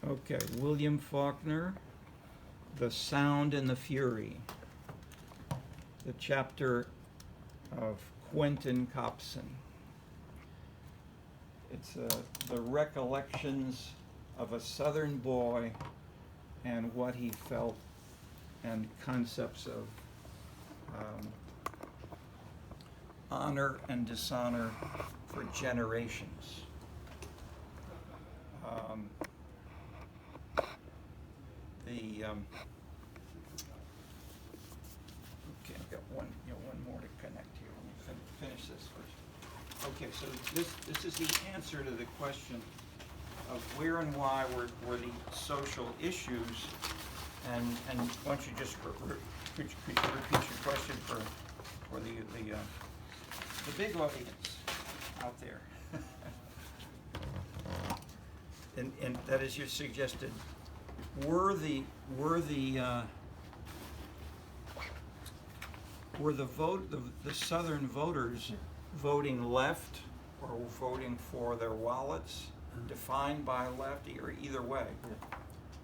Okay, William Faulkner, The Sound and the Fury, the chapter of Quentin Copson. It's the recollections of a Southern boy and what he felt and concepts of honor and dishonor for generations. Okay, I've got one more to connect here. Let me finish this first. Okay, so this is the answer to the question of where and why were the social issues, and why don't you just could you repeat your question for the big audience out there, and that is, you suggested, were the Southern voters voting left or voting for their wallets, defined by left, or either way?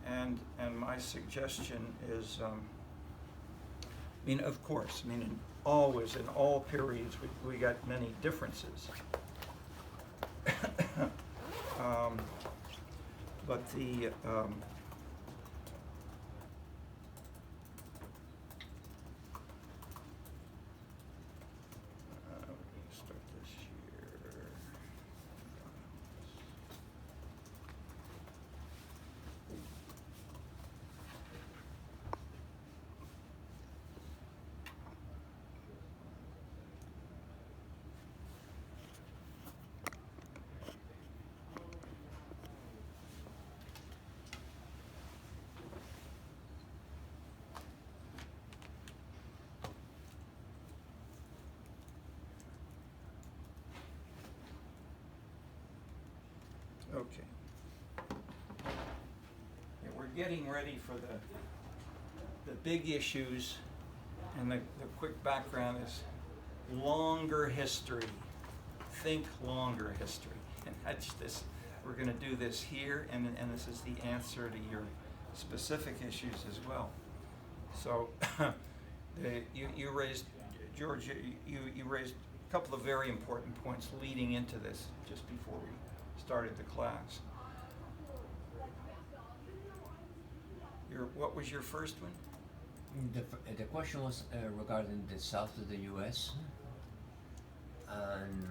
And my suggestion is, of course, in all periods we got many differences. But the start this here. Okay. Yeah, we're getting ready for the big issues, and the quick background is longer history. Think longer history. And that's this. We're going to do this here, and this is the answer to your specific issues as well. So you raised, George, you raised a couple of very important points leading into this just before we started the class. What was your first one? The question was regarding the south of the U.S. and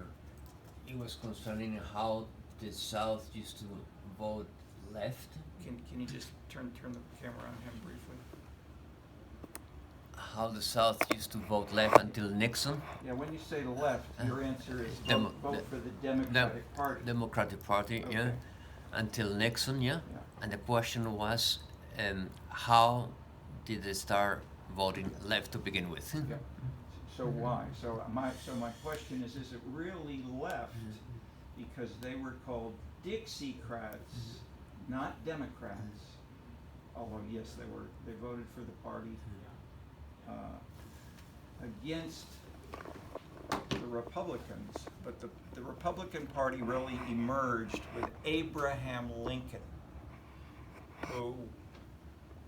it was concerning how the South used to vote left. Can you just turn the camera on him briefly? How the South used to vote left until Nixon. Yeah, when you say left, your answer is vote for the Democratic Party. Okay. Yeah, until Nixon, yeah. And the question was, how did they start voting left to begin with? Yeah. So why? So my question is it really left because they were called Dixiecrats, not Democrats? Although yes, they voted for the party against the Republicans, but the Republican Party really emerged with Abraham Lincoln, who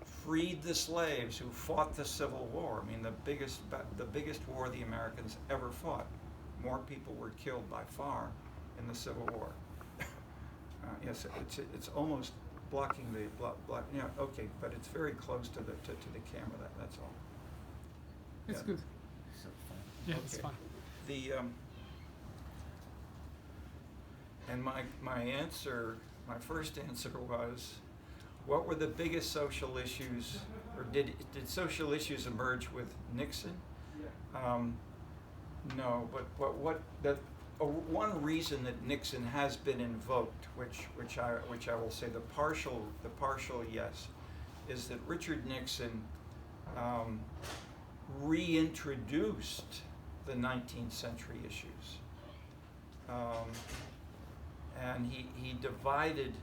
freed the slaves, who fought the Civil War. The biggest war the Americans ever fought. More people were killed by far in the Civil War. Yes, it's almost blocking the block. Yeah, okay, but it's very close to the camera. That's all. It's good. Yeah, okay. It's fine. And my first answer was, what were the biggest social issues, or did social issues emerge with Nixon? No, but one reason that Nixon has been invoked, which I will say the partial yes, is that Richard Nixon reintroduced the 19th century issues, and he divided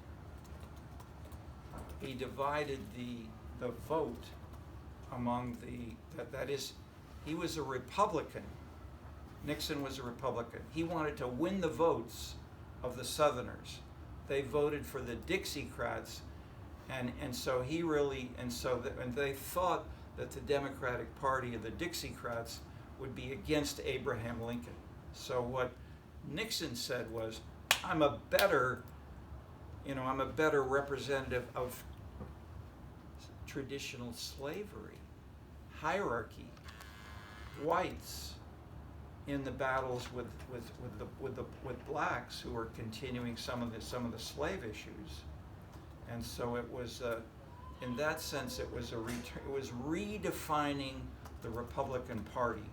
the vote among that is, he was a Republican. Nixon was a Republican. He wanted to win the votes of the Southerners. They voted for the Dixiecrats, And so he really, and they thought that the Democratic Party of the Dixiecrats would be against Abraham Lincoln. So what Nixon said was, I'm a better representative of traditional slavery, hierarchy, whites in the battles with blacks who were continuing some of the slave issues. And so it was, in that sense, it was redefining the Republican Party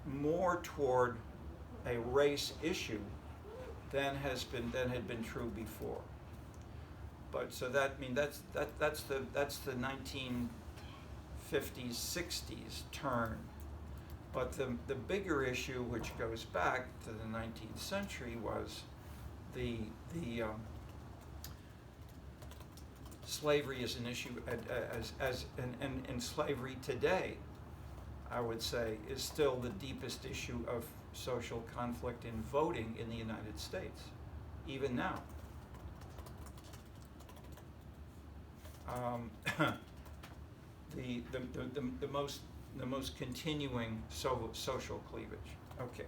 more toward a race issue than had been true before. But so that's the 1950s, 60s turn. But the bigger issue, which goes back to the 19th century, was the slavery as an issue, and slavery today, I would say, is still the deepest issue of social conflict in voting in the United States, even now. The most continuing social cleavage. Okay,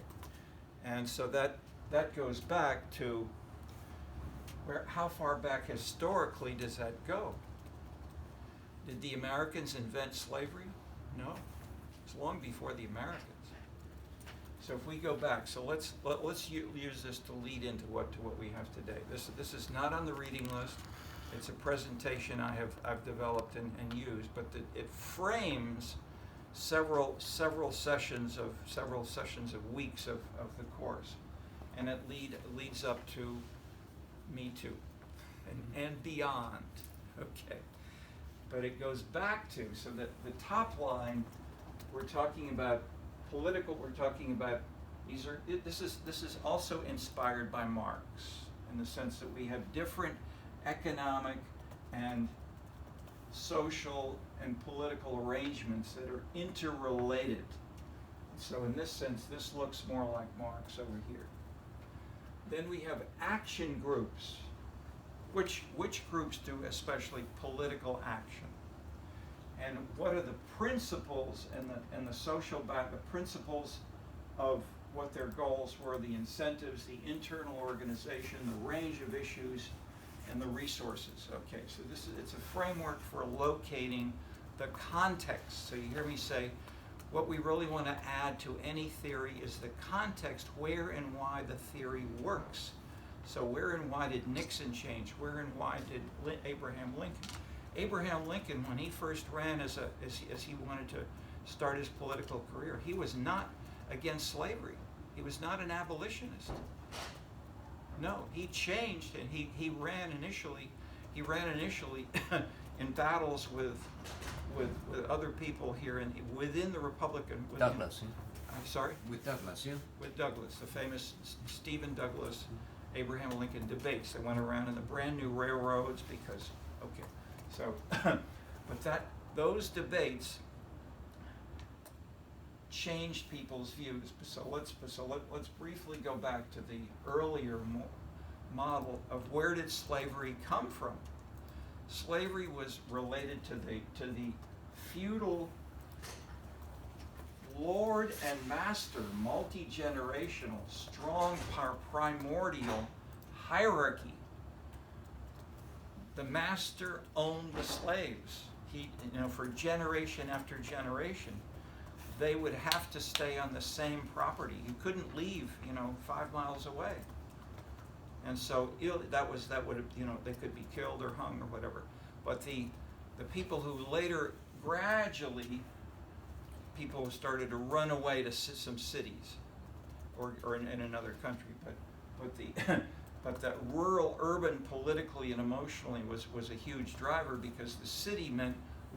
and so that goes back to how far back historically does that go? Did the Americans invent slavery? No, it's long before the Americans. So if we go back, so let's use this to lead into what we have today. This is not on the reading list. It's a presentation I've developed and used, but it frames several sessions of weeks of the course, and it leads up to Me Too and beyond. Okay, but it goes back to, so that the top line, we're talking about political. We're talking about this is also inspired by Marx, in the sense that we have different economic and social and political arrangements that are interrelated. So in this sense, this looks more like Marx over here. Then we have action groups. Which groups do especially political action? And what are the principles and the social the principles of what their goals were, the incentives, the internal organization, the range of issues, and the resources. Okay, so it's a framework for locating the context. So you hear me say, what we really want to add to any theory is the context, where and why the theory works. So where and why did Nixon change? Where and why did Abraham Lincoln? Abraham Lincoln, when he first ran as he wanted to start his political career, he was not against slavery. He was not an abolitionist. No, he changed, and he ran initially in battles with other people here within the Republican. Douglas. I'm sorry? With Douglas, yeah. With Douglas, the famous Stephen Douglas, Abraham Lincoln debates. They went around in the brand new railroads because, okay, so, but those debates changed people's views. So let's briefly go back to the earlier model of where did slavery come from. Slavery was related to the feudal lord and master, multi-generational, strong, primordial hierarchy. The master owned the slaves. He, for generation after generation, they would have to stay on the same property. You couldn't leave, 5 miles away. And so that would, they could be killed or hung or whatever. But the people who later gradually, people started to run away to some cities or in another country. But that rural, urban, politically and emotionally was a huge driver, because the city meant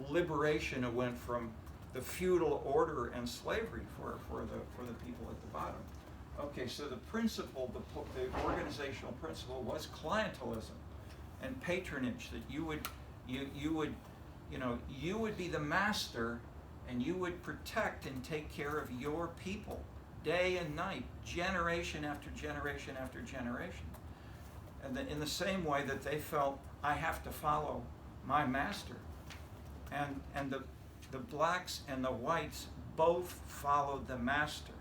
liberation. It went from the feudal order and slavery for the people at the bottom. Okay, so the principle, the organizational principle was clientelism and patronage. That you would be the master, and you would protect and take care of your people day and night, generation after generation after generation. And in the same way that they felt, I have to follow my master. And the blacks and the whites both followed the master.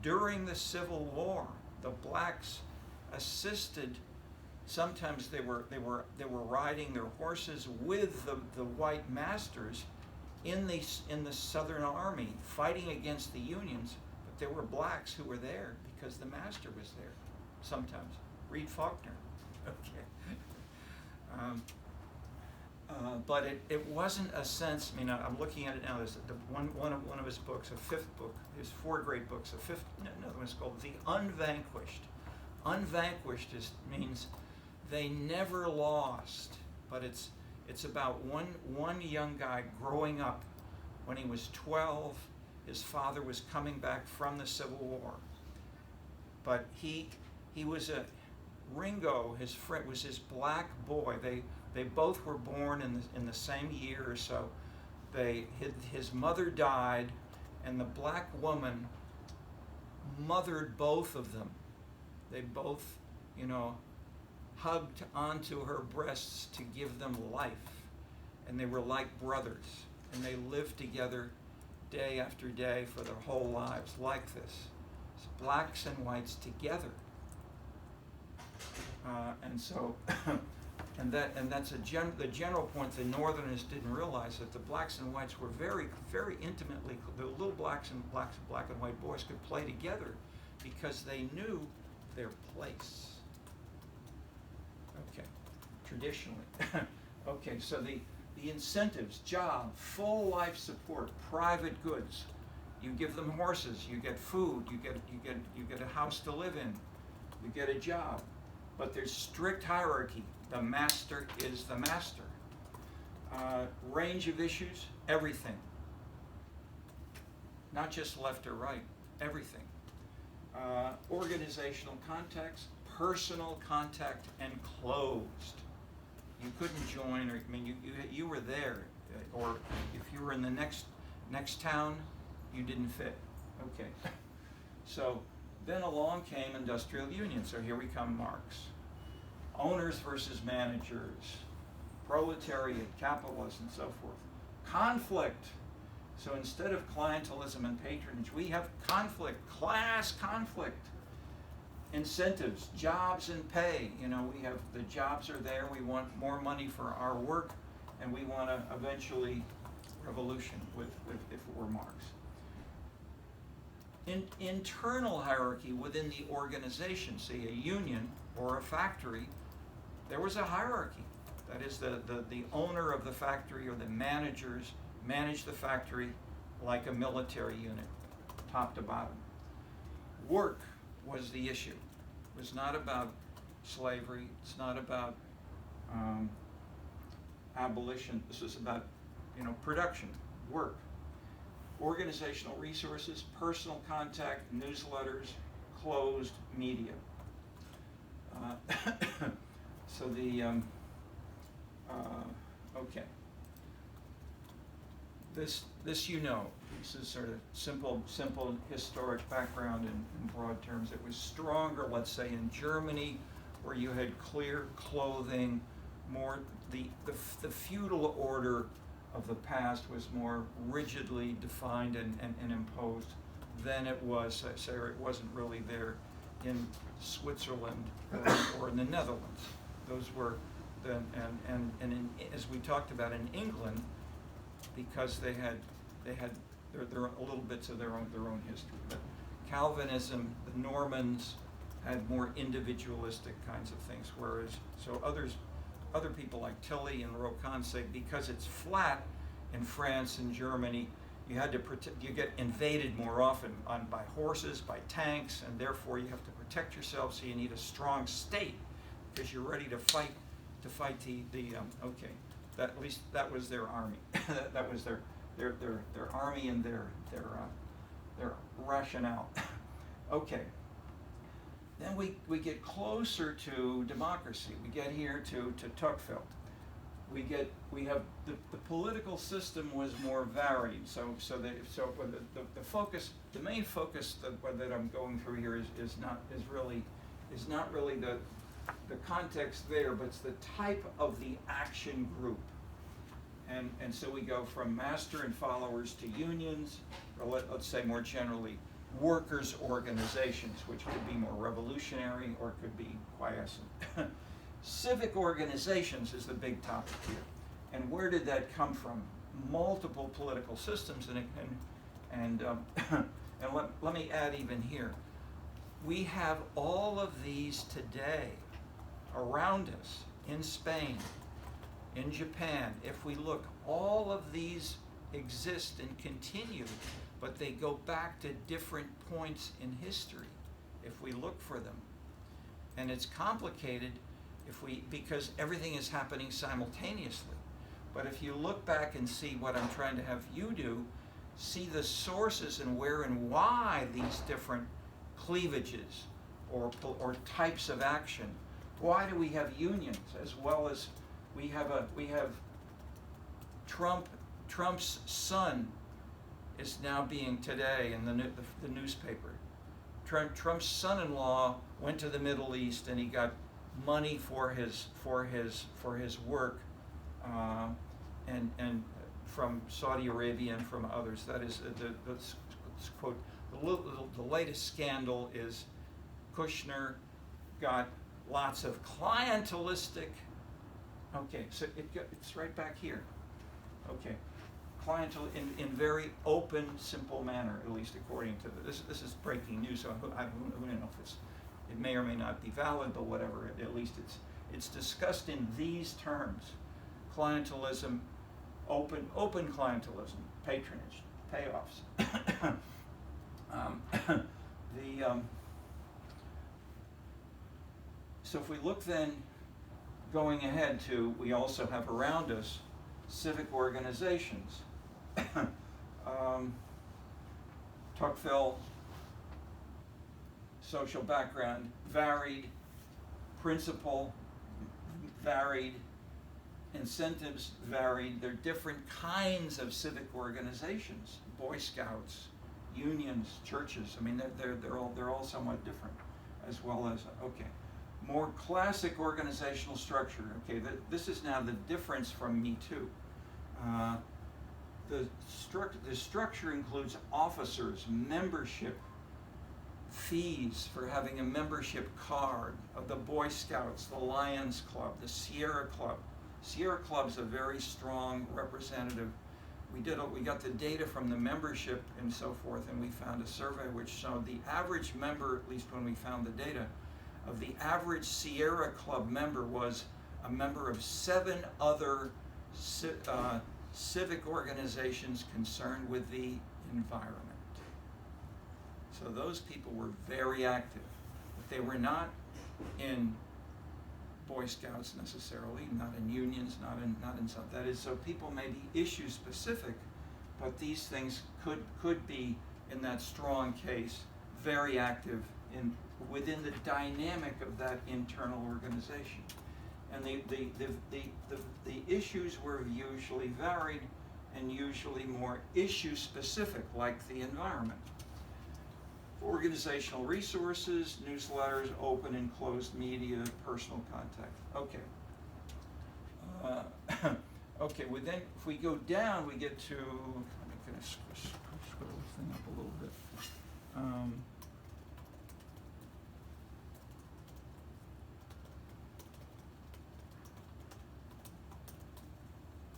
During the Civil War, the blacks assisted. Sometimes they were riding their horses with the white masters in the Southern Army, fighting against the Unions. But there were blacks who were there because the master was there. Sometimes. Read Faulkner. Okay. But it wasn't a sense. I mean, I'm looking at it now. There's one of his books, a fifth book. There's 4 great books. Another one's called The Unvanquished. Unvanquished means they never lost, but it's about one young guy growing up. When he was 12, his father was coming back from the Civil War, but he was Ringo, his friend, was his black boy. They both were born in the same year or so. His mother died, and the black woman mothered both of them. They both, hugged onto her breasts to give them life. And they were like brothers. And they lived together day after day for their whole lives like this. It's blacks and whites together. And that's the general point. The Northerners didn't realize that the blacks and whites were very, very intimately. The little black and white boys could play together because they knew their place. Okay, traditionally. Okay, so the incentives: job, full life support, private goods. You give them horses, you get food, you get a house to live in, you get a job. But there's strict hierarchy. The master is the master. Range of issues, everything. Not just left or right, everything. Organizational context, personal contact, and closed. You couldn't join, or you were there, or if you were in the next town, you didn't fit. Okay. So then along came industrial unions. So here we come, Marx. Owners versus managers, proletariat, capitalists, and so forth. Conflict. So instead of clientelism and patronage, we have conflict, class conflict. Incentives, jobs and pay. We have the jobs are there. We want more money for our work, and we want to eventually revolution with if it were Marx. Internal hierarchy within the organization, say a union or a factory, there was a hierarchy. That is, the owner of the factory or the managers managed the factory like a military unit, top to bottom. Work was the issue. It was not about slavery. It's not about abolition. This is about, production, work. Organizational resources, personal contact, newsletters, closed media. So okay. This this is sort of simple historic background in broad terms. It was stronger, let's say, in Germany, where you had clear clothing, more the feudal order of the past was more rigidly defined and imposed than it was, it wasn't really there in Switzerland or in the Netherlands. Those were, as we talked about in England, because they had their a little bits of their own history. But Calvinism, the Normans, had more individualistic kinds of things, whereas other people like Tilly and Rocan say because it's flat in France and Germany, you had to you get invaded more often by horses, by tanks, and therefore you have to protect yourself. So you need a strong state because you're ready to fight okay. At least that was their army. that was their army and their rationale. Okay. Then we get closer to democracy. We get here to Tocqueville. We have the political system was more varied. So the focus, the main focus that I'm going through here is not really the context there, but it's the type of the action group. And so we go from master and followers to unions, or let's say more generally, workers' organizations, which could be more revolutionary or could be quiescent. Civic organizations is the big topic here. And where did that come from? Multiple political systems, and let me add even here. We have all of these today around us in Spain, in Japan. If we look, all of these exist and continue, but they go back to different points in history if we look for them. And it's complicated because everything is happening simultaneously. But if you look back and see what I'm trying to have you do, see the sources and where and why these different cleavages or types of action. Why do we have unions, as well as we have Trump's son is now being today in the newspaper. Trump's son-in-law went to the Middle East and he got money for his work, and from Saudi Arabia and from others. That is let's quote, the latest scandal is Kushner got lots of clientelistic. Okay, so it's right back here. Okay, clientele in very open, simple manner, at least according to this is breaking news. So I don't know if it may or may not be valid, but whatever. At least it's discussed in these terms: clientelism, open clientelism, patronage, payoffs. So if we look then, going ahead to, we also have around us civic organizations. Tocqueville, social background varied, principle varied, incentives varied. There are different kinds of civic organizations: Boy Scouts, unions, churches. I mean, they're all somewhat different, as well as more classic organizational structure. Okay, this is now the difference from Me Too. The structure includes officers, membership, fees for having a membership card of the Boy Scouts, the Lions Club, the Sierra Club. Sierra Club's a very strong representative. We got the data from the membership and so forth, and we found a survey which showed the average member, at least when we found the data, of the average Sierra Club member was a member of 7 other civic organizations concerned with the environment. So those people were very active. But they were not in Boy Scouts necessarily, not in unions, not in some. That is, so people may be issue specific, but these things could be, in that strong case, very active within the dynamic of that internal organization. And the issues were usually varied and usually more issue specific, like the environment. Organizational resources, newsletters, open and closed media, personal contact. Okay. Okay, well then, if we go down, we get to, I'm going to scroll this thing up a little bit.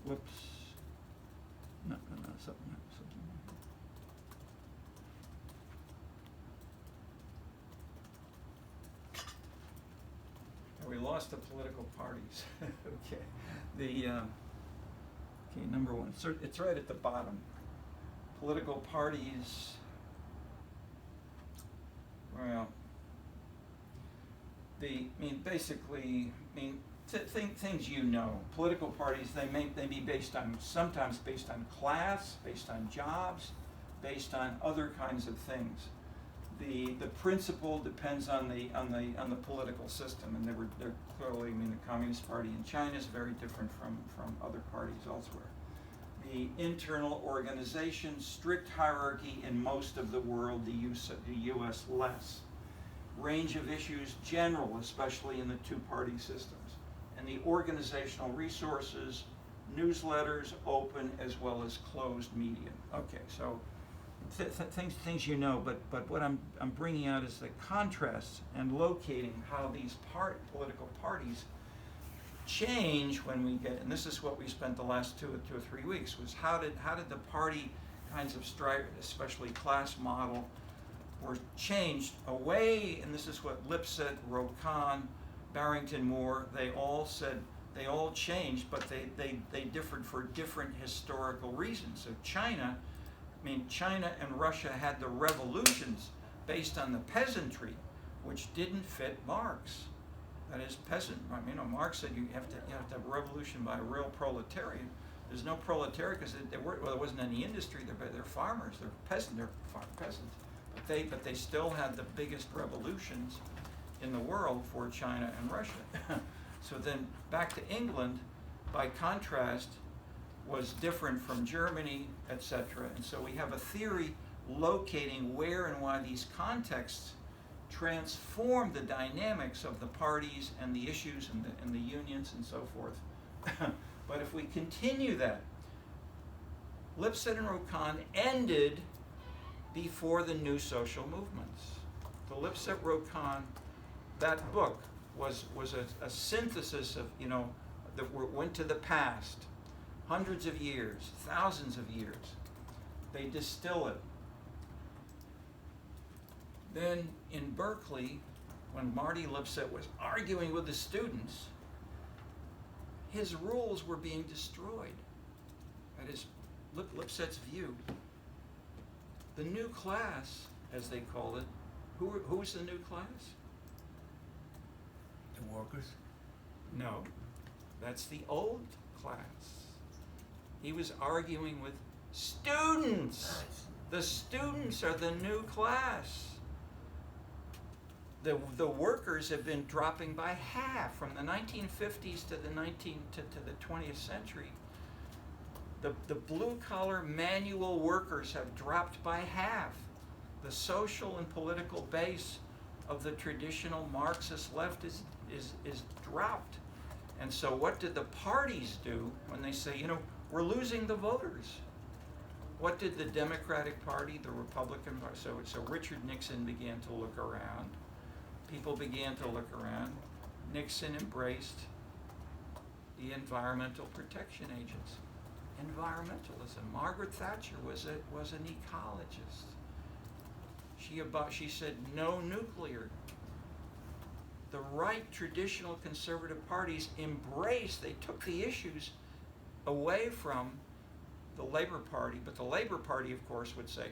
Whoops. No, something. We lost the political parties. Okay. Okay, number one. So it's right at the bottom. Political parties. Well, things you know. Political parties, they may be sometimes based on class, based on jobs, based on other kinds of things. The principle depends on the political system, and they're clearly, the Communist Party in China is very different from other parties elsewhere. The internal organization, strict hierarchy in most of the world, the U.S. less. range of issues general, especially in the two-party systems, and the organizational resources, newsletters, open as well as closed media. Okay, so things you know, but what I'm bringing out is the contrasts and locating how these political parties change when we get, and this is what we spent the last two or 3 weeks, was how did the party kinds of stripe, especially class model, were changed away, and this is what Lipset, Rokhan, Barrington Moore, they all said, they all changed, but they differed for different historical reasons. So China and Russia had the revolutions based on the peasantry, which didn't fit Marx. That is peasant. Marx said you have to have a revolution by a real proletariat. There's no proletariat because there wasn't any industry. They're farmers. They're peasants. But they still had the biggest revolutions in the world for China and Russia. So then back to England, by contrast, was different from Germany, etc. And so we have a theory locating where and why these contexts transform the dynamics of the parties and the issues and the unions and so forth. But if we continue that, Lipset and Rokhan ended before the new social movements. The Lipset-Rokhan, that book was a synthesis of, that went to the past, hundreds of years, thousands of years. They distill it. Then in Berkeley, when Marty Lipset was arguing with the students, his rules were being destroyed. That is Lipset's view. The new class, as they called it, who's the new class? The workers? No, that's the old class. He was arguing with students. The students are the new class. The workers have been dropping by half from the 1950s to the 20th century. The blue-collar manual workers have dropped by half. The social and political base of the traditional Marxist left is dropped. And so what did the parties do when they say, we're losing the voters? What did the Democratic Party, the Republican Party, so Richard Nixon began to look around. People began to look around. Nixon embraced the environmental protection agents. Environmentalism. Margaret Thatcher was an ecologist. She said no nuclear. The right traditional conservative parties embraced, they took the issues away from the Labor Party, but the Labor Party, of course, would say,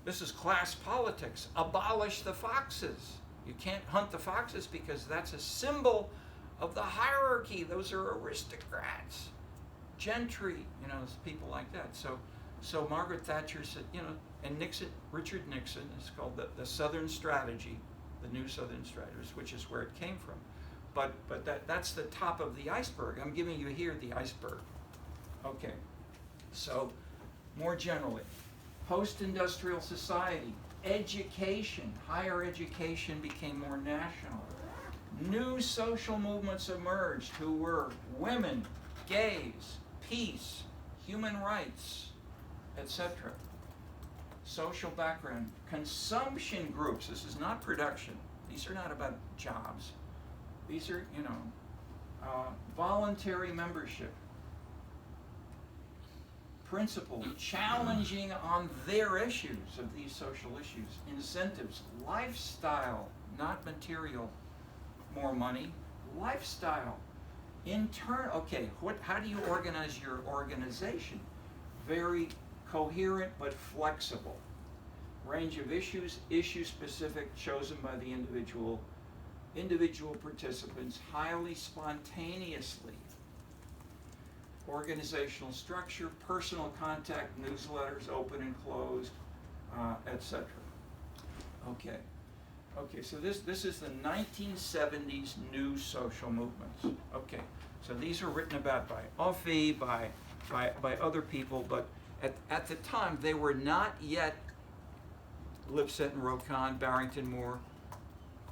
this is class politics. Abolish the foxes. You can't hunt the foxes because that's a symbol of the hierarchy. Those are aristocrats, gentry, people like that. So Margaret Thatcher said, and Richard Nixon, it's called the Southern Strategy, the New Southern Strategy, which is where it came from. But that's the top of the iceberg. I'm giving you here the iceberg. Okay, so more generally, post-industrial society, education, higher education became more national. New social movements emerged who were women, gays, peace, human rights, etc. Social background, consumption groups. This is not production. These are not about jobs. These are, voluntary membership. Principle, challenging on their issues of these social issues. Incentives, lifestyle, not material. More money, lifestyle. How do you organize your organization? Very coherent but flexible. Range of issues, issue-specific, chosen by the individual participants, highly spontaneously. Organizational structure, personal contact, newsletters, open and closed, etc. Okay, so this is the 1970s new social movements. Okay, so these are written about by Offee, by other people, but at the time they were not yet Lipset and Rokhan, Barrington Moore,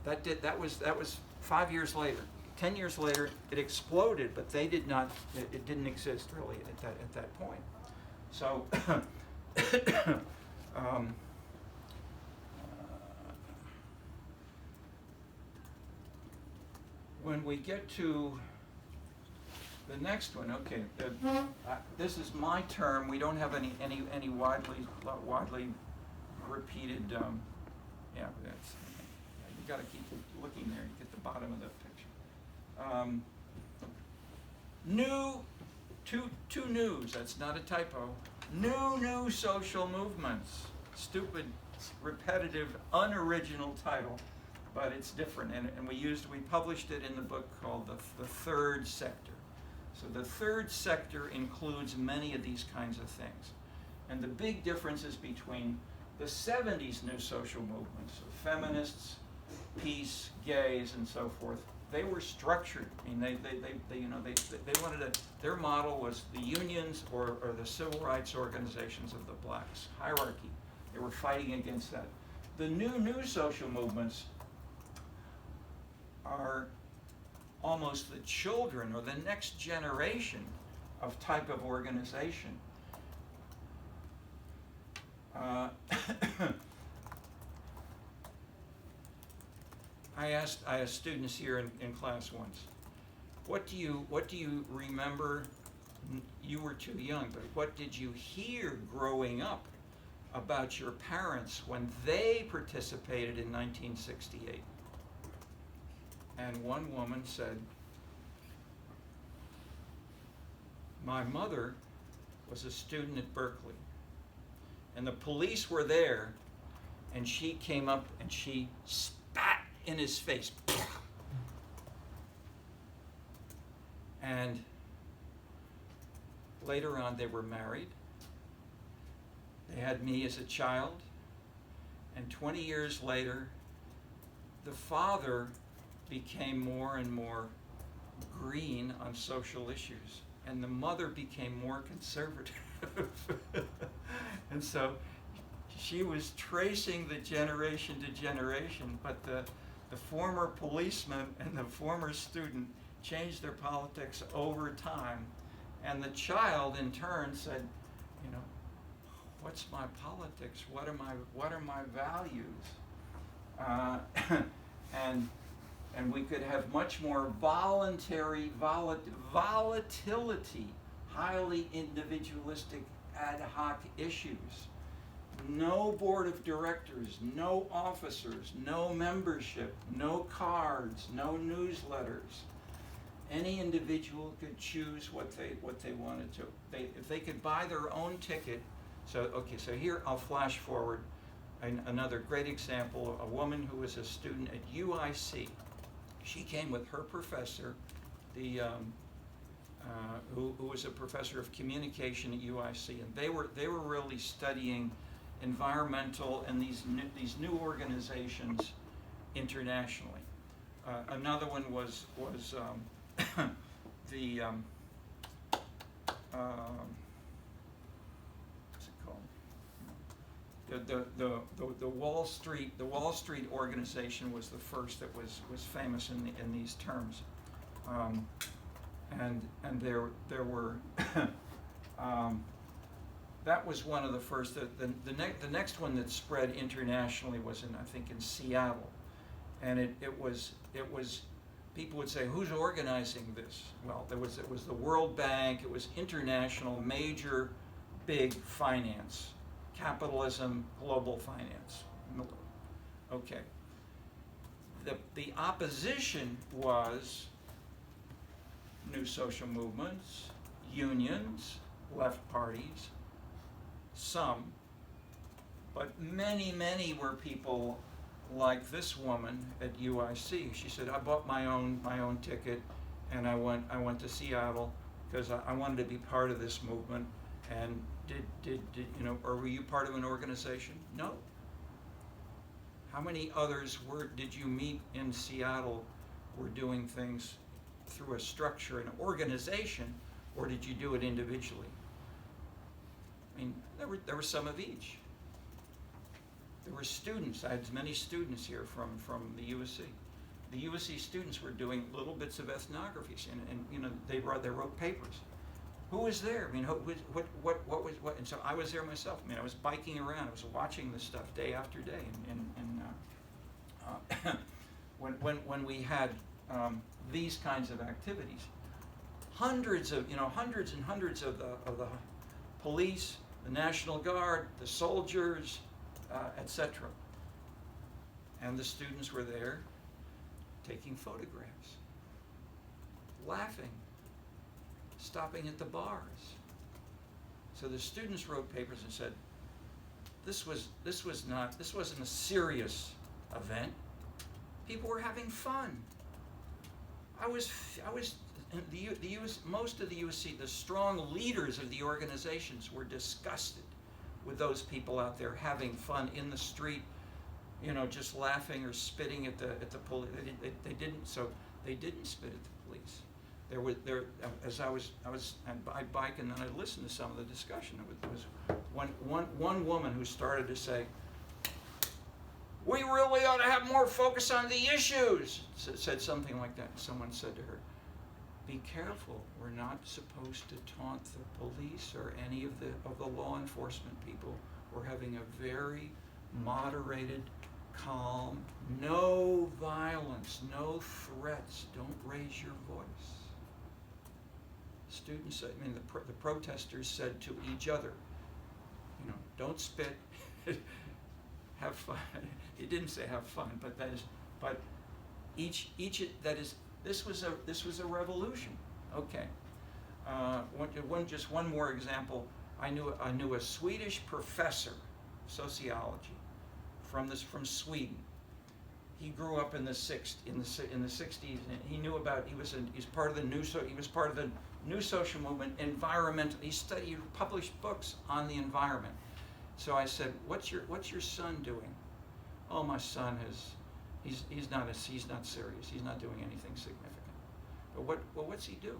That was 5 years later. 10 years later, it exploded, but they did not. It didn't exist really at that point. So. When we get to the next one, okay, this is my term. We don't have any widely repeated. Yeah, that's. You got to keep looking there. You get the bottom of the picture. Two news. That's not a typo. New social movements. Stupid, repetitive, unoriginal title. But it's different, and we published it in the book called the Third Sector. So the Third Sector includes many of these kinds of things. And the big differences between the 70s new social movements, so feminists, peace, gays, and so forth, they were structured. I mean, they wanted their model was the unions or the civil rights organizations of the blacks, hierarchy. They were fighting against that. The new social movements are almost the children or the next generation of type of organization. I asked students here in class once, what do you remember? You were too young, but what did you hear growing up about your parents when they participated in 1968? And one woman said, my mother was a student at Berkeley, and the police were there, and she came up and she spat in his face. And later on, they were married. They had me as a child, and 20 years later, the father became more and more green on social issues, and the mother became more conservative. And so she was tracing the generation to generation, but the former policeman and the former student changed their politics over time, and the child in turn said, what's my politics? What are my values? And we could have much more voluntary volatility, highly individualistic, ad hoc issues. No board of directors, no officers, no membership, no cards, no newsletters. Any individual could choose what they wanted to. If they could buy their own ticket. So here I'll flash forward another great example. A woman who was a student at UIC. She came with her professor, who was a professor of communication at UIC, and they were really studying environmental and these new organizations internationally. Another one was the what's it called? The Wall Street organization was the first that was famous in these terms, and there were that was one of the first. The next one that spread internationally was I think in Seattle, and it was people would say, who's organizing this? Well, it was the World Bank. It was international, major, big finance. Capitalism, global finance. Okay. The opposition was new social movements, unions, left parties, some, but many were people like this woman at UIC. She said, I bought my own ticket, and I went to Seattle because I wanted to be part of this movement. And did or were you part of an organization? No. How many others did you meet in Seattle were doing things through a structure, an organization, or did you do it individually? I mean, there were some of each. There were students. I had many students here from the USC. The USC students were doing little bits of ethnographies, and you know, they wrote papers. Who was there? I mean, what? And so I was there myself. I mean, I was biking around. I was watching this stuff day after day, and when we had these kinds of activities, hundreds and hundreds of the police, the National Guard, the soldiers, etc. And the students were there taking photographs, laughing, stopping at the bars. So the students wrote papers and said, this wasn't a serious event. People were having fun. Most of the USC, the strong leaders of the organizations were disgusted with those people out there having fun in the street, you know, just laughing or spitting at the police. They didn't spit at the police. I bike and then I listened to some of the discussion. There was one woman who started to say, "We really ought to have more focus on the issues," said something like that. Someone said to her, "Be careful, we're not supposed to taunt the police or any of the law enforcement people. We're having a very moderated, calm, no violence, no threats, don't raise your voice." Students said, I mean, the protesters said to each other, you know, don't spit, have fun. He didn't say have fun, but this was a revolution. Okay. Just one more example. I knew a Swedish professor, sociology, from Sweden. He grew up in the 60s, and he knew about. He's part of the new social movement, environmental. He published books on the environment. So I said, "What's your son doing?" "Oh, my son he's not serious. He's not doing anything significant." But what's he do?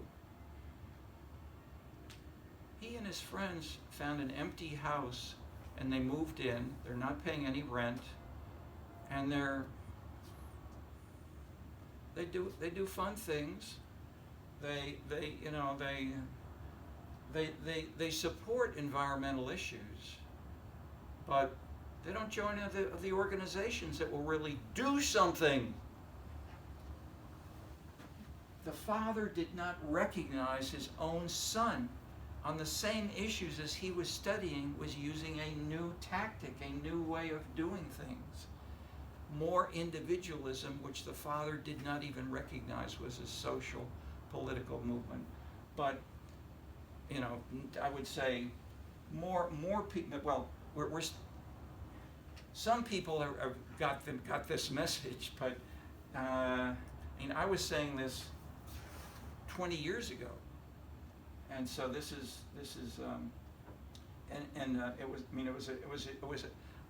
He and his friends found an empty house, and they moved in. They're not paying any rent, and they do fun things. They support environmental issues, but they don't join the organizations that will really do something. The father did not recognize his own son on the same issues as he was studying, was using a new tactic, a new way of doing things. More individualism, which the father did not even recognize was a social, political movement. But, you know, I would say more people, well, some people got this message, but I was saying this 20 years ago, and so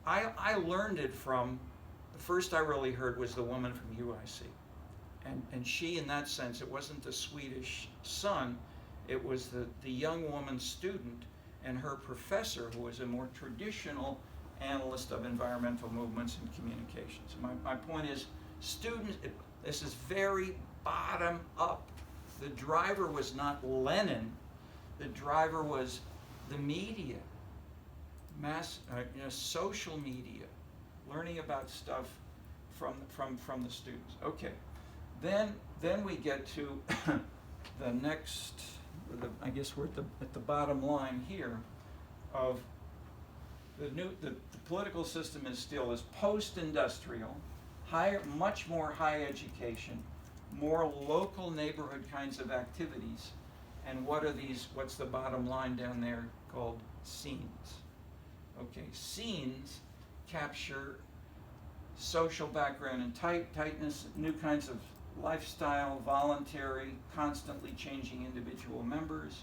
I learned it from, the first I really heard was the woman from UIC, and she, in that sense, it wasn't the Swedish son, it was the young woman student and her professor, who was a more traditional analyst of environmental movements and communications. My point is, students, this is very bottom up. The driver was not Lenin. The driver was the media, social media, learning about stuff from the students. Okay, then we get to the next. I guess we're at the bottom line here of the political system is post-industrial, much more high education, more local neighborhood kinds of activities, and what's the bottom line down there called scenes. Okay, scenes capture social background and tightness, new kinds of lifestyle, voluntary, constantly changing individual members,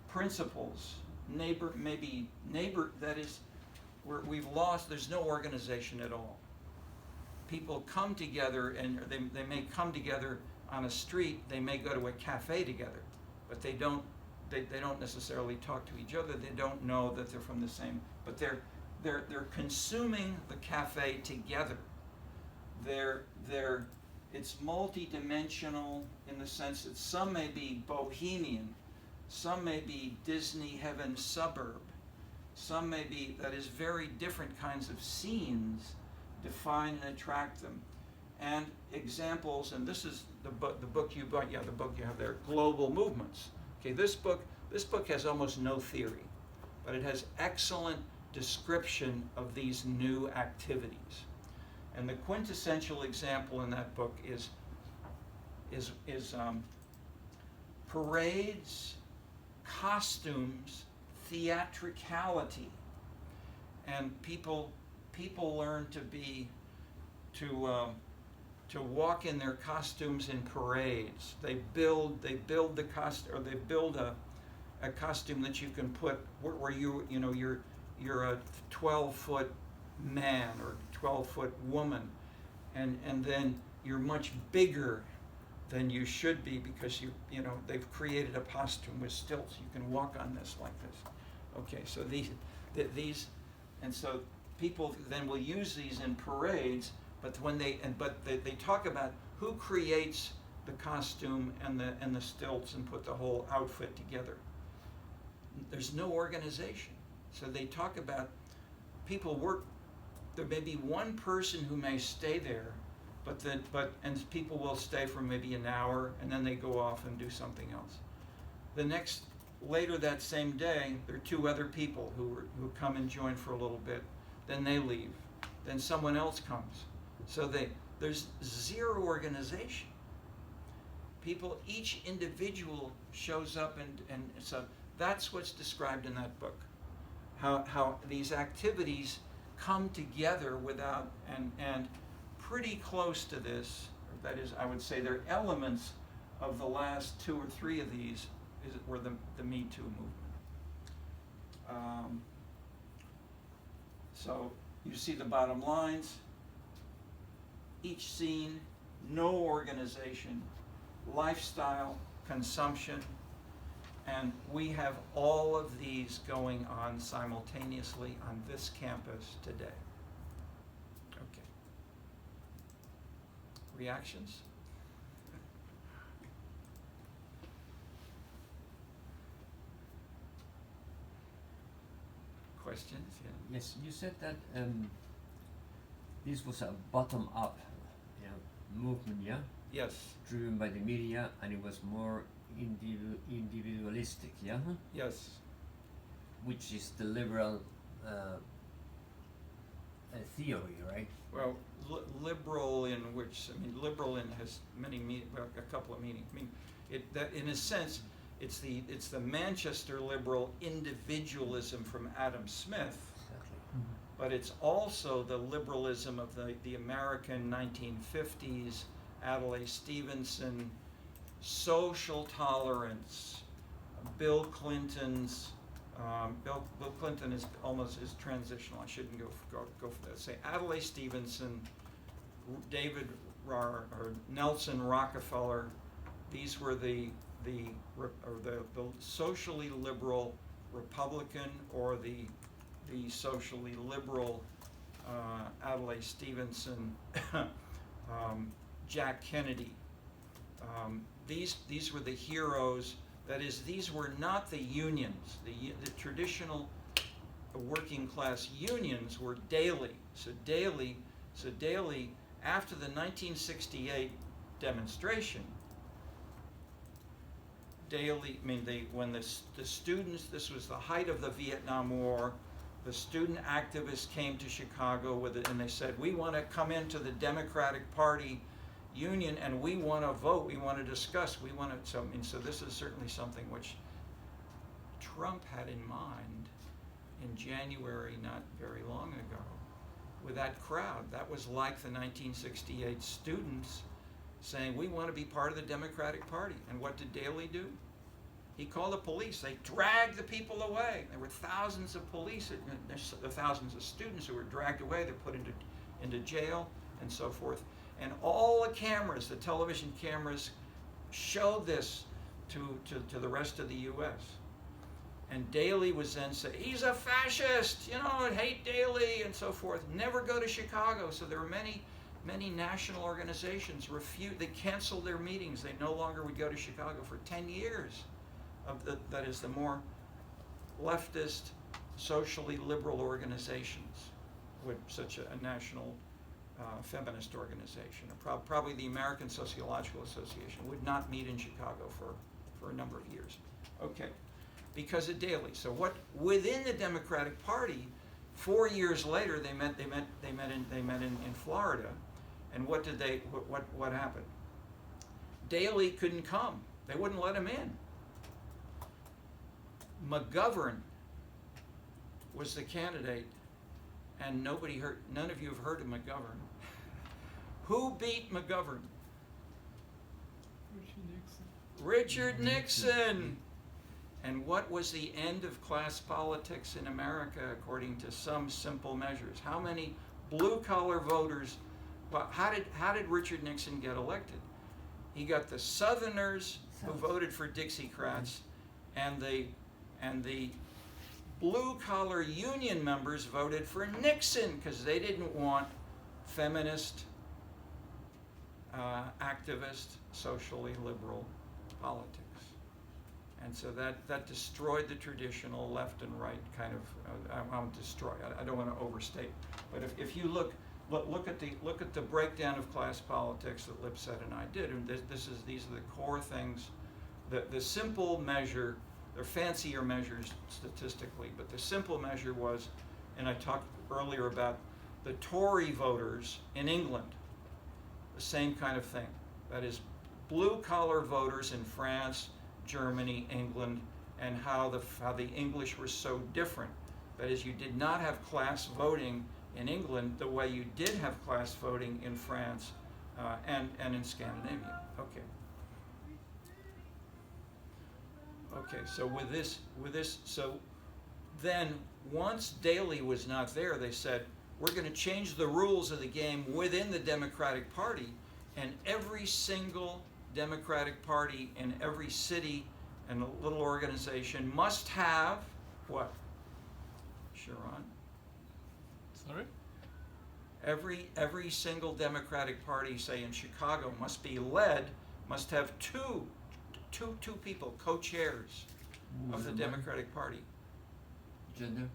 principles, that is, we've lost, there's no organization at all. People come together, and they may come together on a street, they may go to a cafe together, but they don't necessarily talk to each other, they don't know that they're from the same, but they're consuming the cafe together. It's multi-dimensional in the sense that some may be bohemian, some may be Disney heaven suburb, some may be, that is, very different kinds of scenes define and attract them. And examples, and this is the book you bought, the book you have there, Global Movements. Okay, this book has almost no theory, but it has excellent description of these new activities. And the quintessential example in that book is parades, costumes, theatricality, and people learn to walk in their costumes in parades. They build the costume, or they build a costume that you can put where you're a 12-foot man or 12-foot woman, and then you're much bigger than you should be because they've created a costume with stilts. You can walk on this like this. Okay, so these, and so people then will use these in parades. But when they talk about who creates the costume and the stilts and put the whole outfit together. There's no organization. So they talk about people work. There may be one person who may stay there, and people will stay for maybe an hour, and then they go off and do something else. Later that same day, there are two other people who come and join for a little bit. Then they leave. Then someone else comes. So there's zero organization. Each individual shows up, and so that's what's described in that book. How these activities come together without, and pretty close to this, that is, I would say they're elements of the last two or three of these were the Me Too movement. So you see the bottom lines. Each scene, no organization, lifestyle, consumption, and we have all of these going on simultaneously on this campus today. Okay. Reactions? Questions? Yeah. Yes, you said that this was a bottom-up movement, yeah? Yes. Driven by the media, and it was more individualistic, yeah? Yes. Which is the liberal theory, right? Well, liberal in which, liberal in has many a couple of meanings. That in a sense, it's the Manchester liberal individualism from Adam Smith. Exactly. But it's also the liberalism of the American 1950s, Adlai Stevenson, social tolerance, Bill Clinton's, Bill Clinton is transitional. I shouldn't go for that. Say Adlai Stevenson, Nelson Rockefeller. These were the socially liberal Republican, or the socially liberal Adlai Stevenson, Jack Kennedy. These were the heroes. That is, these were not the unions. The traditional working class unions were daily. So daily, after the 1968 demonstration, when the students, this was the height of the Vietnam War, the student activists came to Chicago and they said, we want to come into the Democratic Party union, and we want to vote, we want to discuss, so this is certainly something which Trump had in mind in January, not very long ago, with that crowd. That was like the 1968 students saying, we want to be part of the Democratic Party. And what did Daley do? He called the police. They dragged the people away. There were thousands of police, thousands of students who were dragged away. They're put into jail and so forth. And all the cameras, the television cameras, showed this to the rest of the U.S. And Daley was then saying, he's a fascist, you know, hate Daley and so forth. Never go to Chicago. So there were many national organizations they canceled their meetings. They no longer would go to Chicago for 10 years. That is the more leftist, socially liberal organizations with such a national feminist organization. Probably the American Sociological Association would not meet in Chicago for a number of years. Okay. Because of Daley. So within the Democratic Party, 4 years later they met in Florida, and what happened? Daley couldn't come. They wouldn't let him in. McGovern was the candidate, and none of you have heard of McGovern. Who beat McGovern? Richard Nixon. And what was the end of class politics in America according to some simple measures? How many blue-collar voters, well, how did Richard Nixon get elected? He got the Southerners who voted for Dixiecrats, and the blue-collar union members voted for Nixon because they didn't want feminist, activist, socially liberal politics. And so that destroyed the traditional left and right kind of. I won't destroy. I don't want to overstate. But if you look at the breakdown of class politics that Lipset and I did, and these are the core things. The simple measure. They're fancier measures statistically, but the simple measure was, and I talked earlier about the Tory voters in England. The same kind of thing. That is, blue-collar voters in France, Germany, England, and how the English were so different. That is, you did not have class voting in England the way you did have class voting in France and in Scandinavia. Okay, so with this, so then once Daley was not there, they said, we're going to change the rules of the game within the Democratic Party, and every single Democratic Party in every city and a little organization must have what? Sharon? Sorry? Every single Democratic Party, say in Chicago, must have two people, co-chairs of the Democratic Party. Gender?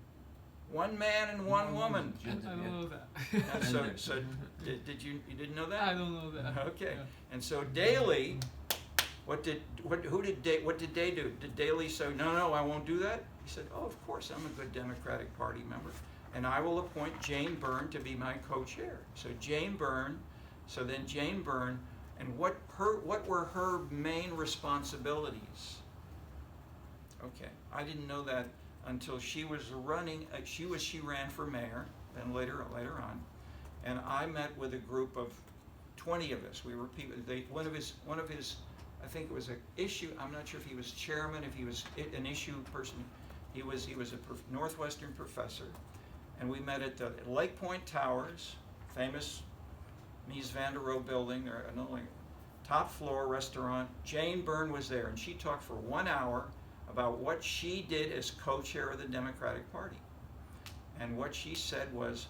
One man and one woman. Gender, I yeah. don't know that. And so you didn't know that? I don't know that. Okay. Yeah. And so Daley, what did they do? Did Daley say, no, I won't do that? He said, oh, of course, I'm a good Democratic Party member, and I will appoint Jane Byrne to be my co-chair. So then Jane Byrne, and what were her main responsibilities? Okay, I didn't know that until she was running. She ran for mayor, then later on, and I met with a group of 20 of us. We were people. One of his. I think it was an issue. I'm not sure if he was chairman, if he was an issue person. He was a Northwestern professor, and we met at the Lake Point Towers, famous Mies van der Rohe building. There, top floor restaurant. Jane Byrne was there, and she talked for 1 hour about what she did as co-chair of the Democratic Party. And what she said was,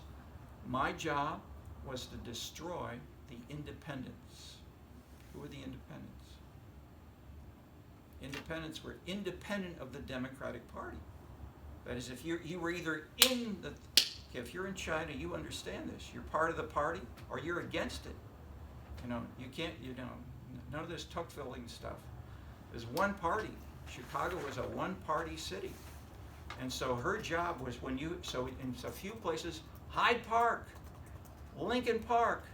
my job was to destroy the independents. Who were the independents? Independents were independent of the Democratic Party. That is, if you were either in the, if you're in China, you understand this. You're part of the party, or you're against it. You can't. None of this Tocqueville stuff. There's one party. Chicago was a one-party city, and so her job was in a few places, Hyde Park, Lincoln Park,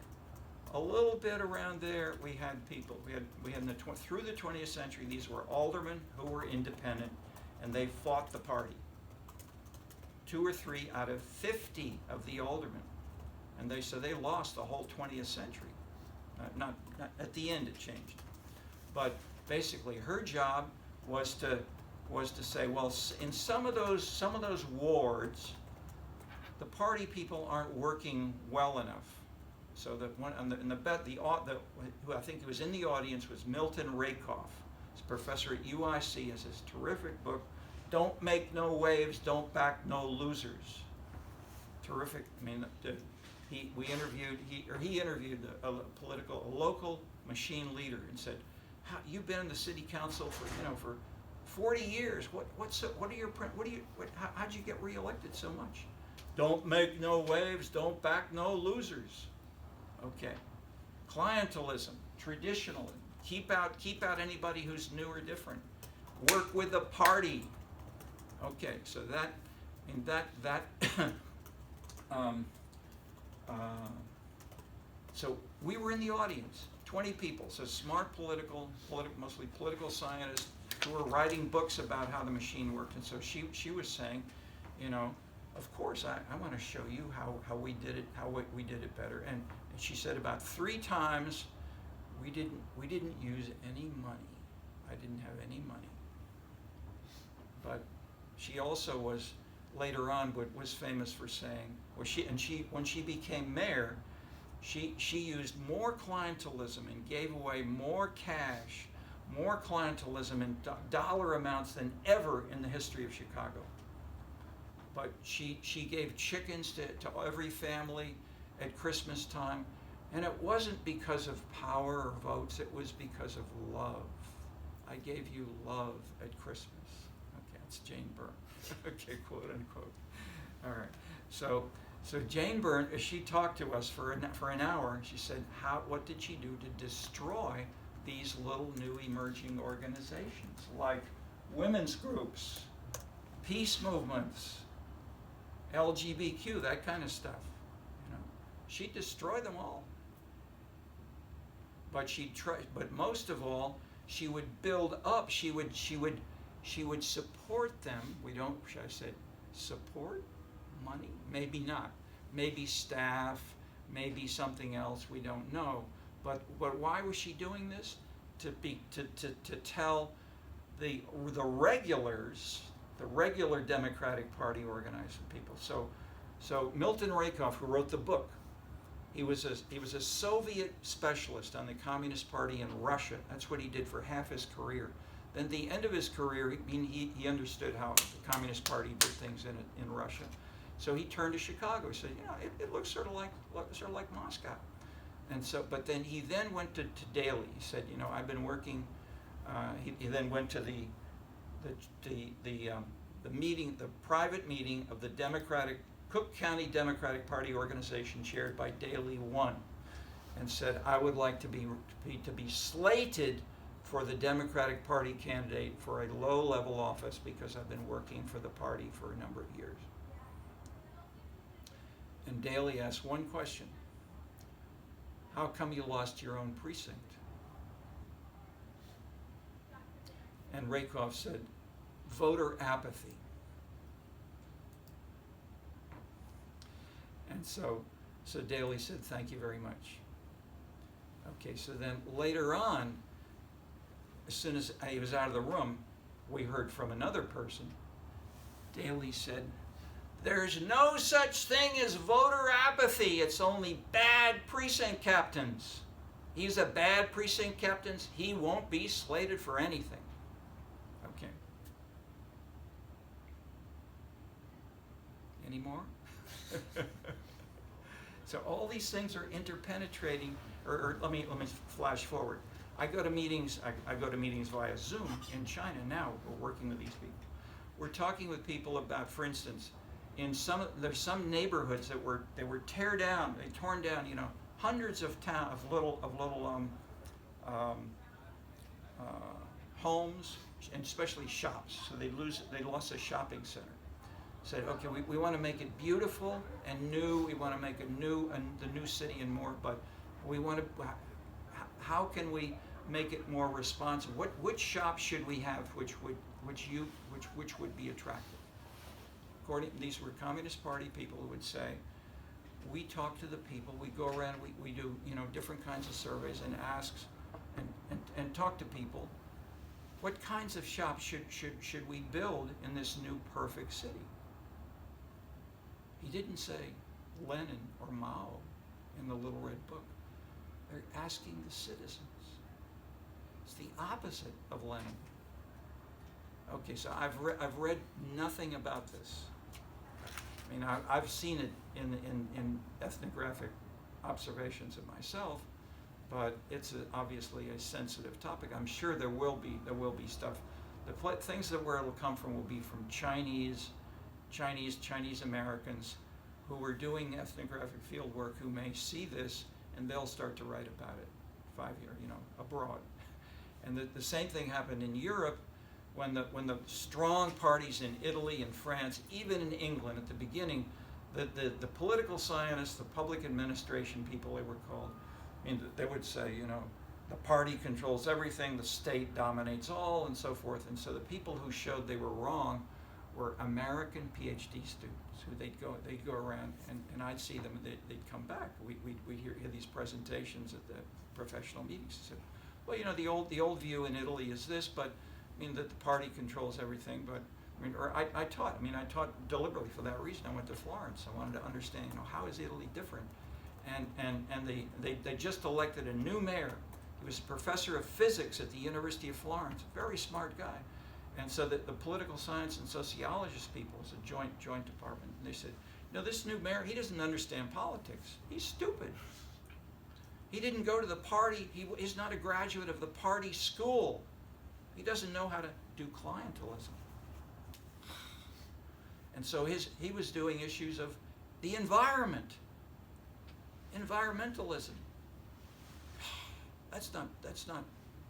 a little bit around there. We had people. We had through the 20th century. These were aldermen who were independent, and they fought the party. 2 or 3 out of 50 of the aldermen, and they lost the whole 20th century. Not at the end it changed, but basically her job was to say, well, in some of those wards, the party people aren't working well enough. So that one who I think was in the audience was Milton Rakoff. He's a professor at UIC. Has this terrific book don't make no waves, don't back no losers. Terrific. I mean, he interviewed a local machine leader and said, "You've been in the city council for 40 years. How'd you get reelected so much? Don't make no waves, don't back no losers." Okay. Clientelism, traditionalism. Keep out anybody who's new or different. Work with the party. Okay, so so we were in the audience, 20 people, so smart mostly political scientists who were writing books about how the machine worked. And so she was saying, of course, I want to show you how we did it better. And she said about 3 times we didn't use any money. I didn't have any money. But she also was later on was famous for saying, when she became mayor, she used more clientelism and gave away more cash, more clientelism in dollar amounts than ever in the history of Chicago. But she gave chickens to every family at Christmas time, and it wasn't because of power or votes, it was because of love. I gave you love at Christmas. Okay, that's Jane Byrne. Okay, quote unquote. All right. So Jane Byrne, as she talked to us for an hour, she said, what did she do to destroy these little new emerging organizations like women's groups, peace movements, LGBTQ, that kind of stuff. She destroyed them all. But but most of all, she would build up. She would support them. Should I say support? Money? Maybe not. Maybe staff, maybe something else, we don't know. But why was she doing this? To tell the regulars, the regular Democratic Party organizing people. So Milton Rakoff, who wrote the book, he was a Soviet specialist on the Communist Party in Russia. That's what he did for half his career. Then at the end of his career, he understood how the Communist Party did things in Russia. So he turned to Chicago. He said, it looks sort of like Moscow. And so, but then he went to Daley. He said, I've been working. He then went to the meeting, the private meeting of the Cook County Democratic Party organization chaired by Daley I, and said, I would like to be slated for the Democratic Party candidate for a low-level office because I've been working for the party for a number of years. And Daley asked one question: how come you lost your own precinct? And Rakoff said, voter apathy. And so Daley said, thank you very much. Okay, so then later on, as soon as he was out of the room, we heard from another person. Daley said, there's no such thing as voter apathy. It's only bad precinct captains. He's a bad precinct captain. He won't be slated for anything. Okay. Any more? So all these things are interpenetrating. Or let me flash forward. I go to meetings via Zoom in China now. We're working with these people. We're talking with people about, for instance, there's some neighborhoods that were torn down, hundreds of little homes, and especially shops. So they lost a shopping center. Said, okay, we want to make it beautiful and new. We want to make the new city and more, but we want to. How can we make it more responsive? Which shops should we have which would be attractive? These were Communist Party people who would say, we talk to the people, we go around, we do different kinds of surveys and asks and talk to people. What kinds of shops should we build in this new perfect city? He didn't say Lenin or Mao in the Little Red Book. They're asking the citizens. It's the opposite of Lenin. Okay, so I've read nothing about this. I mean, I've seen it in ethnographic observations of myself, but it's obviously a sensitive topic. I'm sure there will be stuff. The things that where it'll come from will be from Chinese Americans who are doing ethnographic field work who may see this and they'll start to write about it 5 years, abroad. And the same thing happened in Europe when the strong parties in Italy and France, even in England at the beginning, the political scientists, the public administration people they were called, I mean, they would say, the party controls everything, the state dominates all, and so forth. And so the people who showed they were wrong were American PhD students who they'd go around, and I'd see them, and they'd come back. We'd hear these presentations at the professional meetings. They said, well, the old view in Italy is this, but I mean that the party controls everything. But I mean, or I taught deliberately for that reason. I went to Florence. I wanted to understand, how is Italy different? And they just elected a new mayor. He was a professor of physics at the University of Florence, a very smart guy. And so the political science and sociologist people, it's a joint department, and they said, this new mayor, he doesn't understand politics. He's stupid. He didn't go to the party. He's not a graduate of the party school. He doesn't know how to do clientelism. And so he was doing issues of the environment, environmentalism. That's not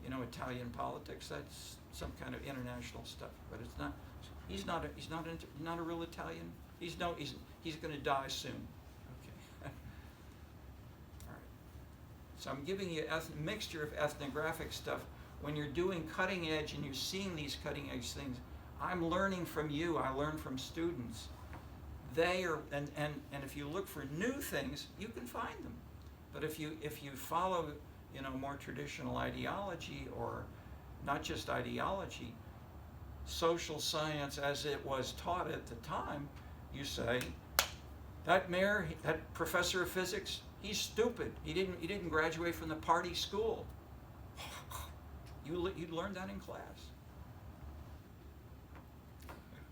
Italian politics. That's some kind of international stuff. But it's not. He's not a real Italian. He's going to die soon. Okay. All right. So I'm giving you a mixture of ethnographic stuff. When you're doing cutting edge and you're seeing these cutting edge things, I'm learning from you. I learn from students. They are, and if you look for new things, you can find them. But if you follow, more traditional ideology, or not just ideology, social science as it was taught at the time, you say, that mayor, that professor of physics, he's stupid. He didn't graduate from the party school. You'd learn that in class.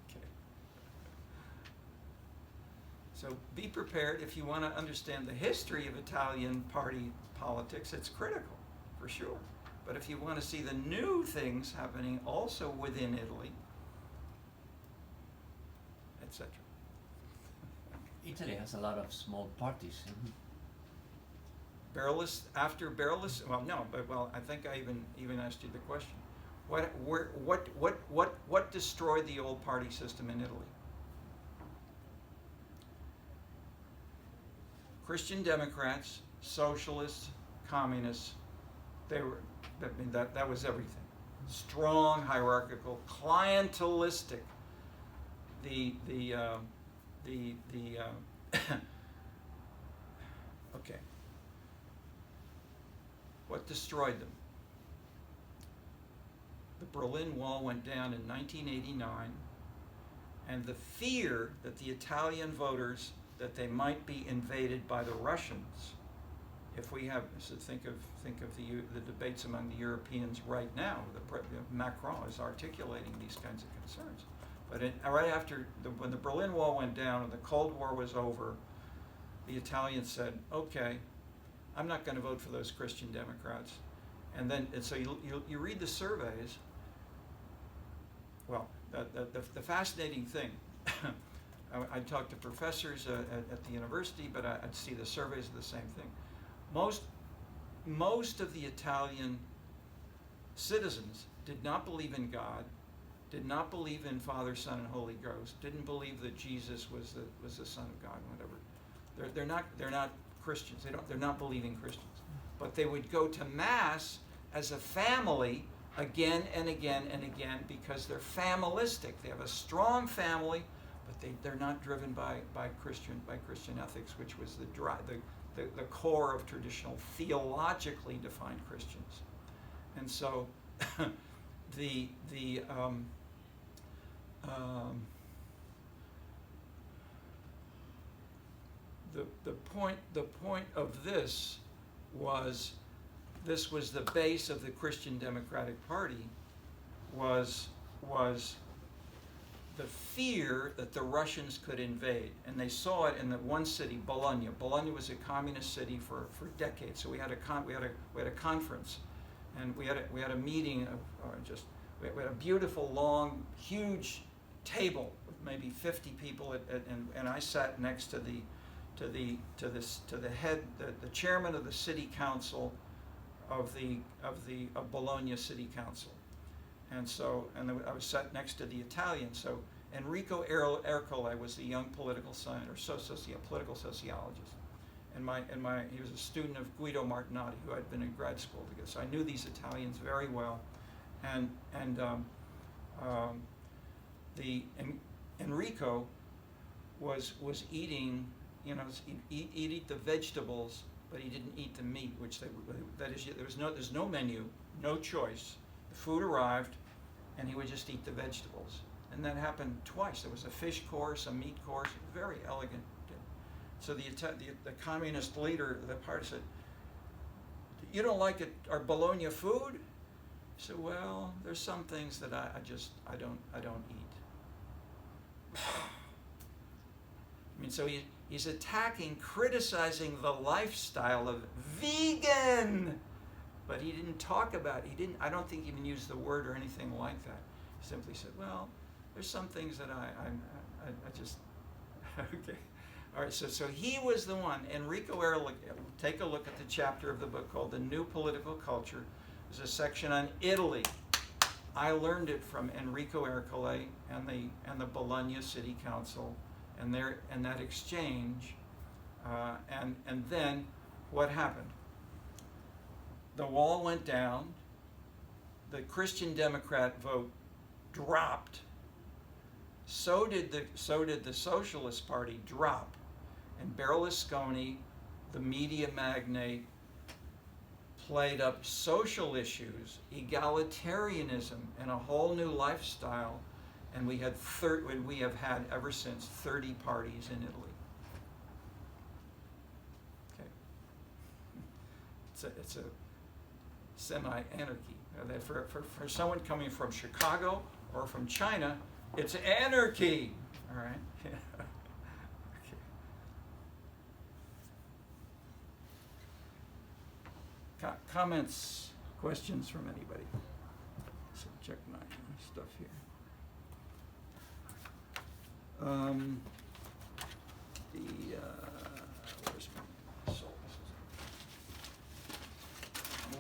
Okay. So be prepared if you want to understand the history of Italian party politics. It's critical, for sure. But if you want to see the new things happening also within Italy, etc. Italy has a lot of small parties. After Berlusconi, I think I even asked you the question. What destroyed the old party system in Italy? Christian Democrats, socialists, communists, that was everything. Strong, hierarchical, clientelistic. Okay. What destroyed them? The Berlin Wall went down in 1989, and the fear that the Italian voters, that they might be invaded by the Russians. If we have, so think of the debates among the Europeans right now. Macron is articulating these kinds of concerns. But right after, when the Berlin Wall went down and the Cold War was over, the Italians said, okay, I'm not going to vote for those Christian Democrats. And so you read the surveys. Well, the fascinating thing, I'd talk to professors at the university, but I'd see the surveys of the same thing. Most of the Italian citizens did not believe in God, did not believe in Father, Son, and Holy Ghost, didn't believe that Jesus was the Son of God, whatever. They're not Christians. They're not believing Christians. But they would go to Mass as a family again and again and again because they're familistic. They have a strong family, but they're not driven by Christian ethics, which was the core of traditional theologically defined Christians. And so the point of this was the base of the Christian Democratic Party was the fear that the Russians could invade, and they saw it in that one city, Bologna. Bologna was a communist city for decades. So we had a conference, and we had a meeting of we had a beautiful, long, huge table with maybe 50 people, and I sat next to the head, the chairman of the city council of Bologna City Council. And I was sat next to the Italian. So Enrico Ercole was the young political scientist, or political sociologist, and he was a student of Guido Martinotti, who I'd been in grad school together. So I knew these Italians very well, and Enrico was eating, he'd eat the vegetables, but he didn't eat the meat, there's no menu, no choice. The food arrived, and he would just eat the vegetables. And that happened twice. There was a fish course, a meat course, very elegant. So the communist leader of the party said, "You don't like our Bologna food?" He said, "Well, there's some things that I don't eat." I mean, so he's attacking, criticizing the lifestyle of vegan. But he didn't talk about, I don't think he even used the word or anything like that. He simply said, well, there's some things that I just, okay. All right, so he was the one. Enrico Ercole, take a look at the chapter of the book called The New Political Culture. There's a section on Italy. I learned it from Enrico Ercole and the Bologna City Council and that exchange. And then what happened? The wall went down, the Christian Democrat vote dropped, so did the Socialist Party drop, and Berlusconi, the media magnate, played up social issues, egalitarianism, and a whole new lifestyle, and we have had ever since 30 parties in Italy. Okay, it's a semi-anarchy. For someone coming from Chicago or from China, it's anarchy. All right. Okay. Comments, questions from anybody? So check my stuff here. Where's my soul?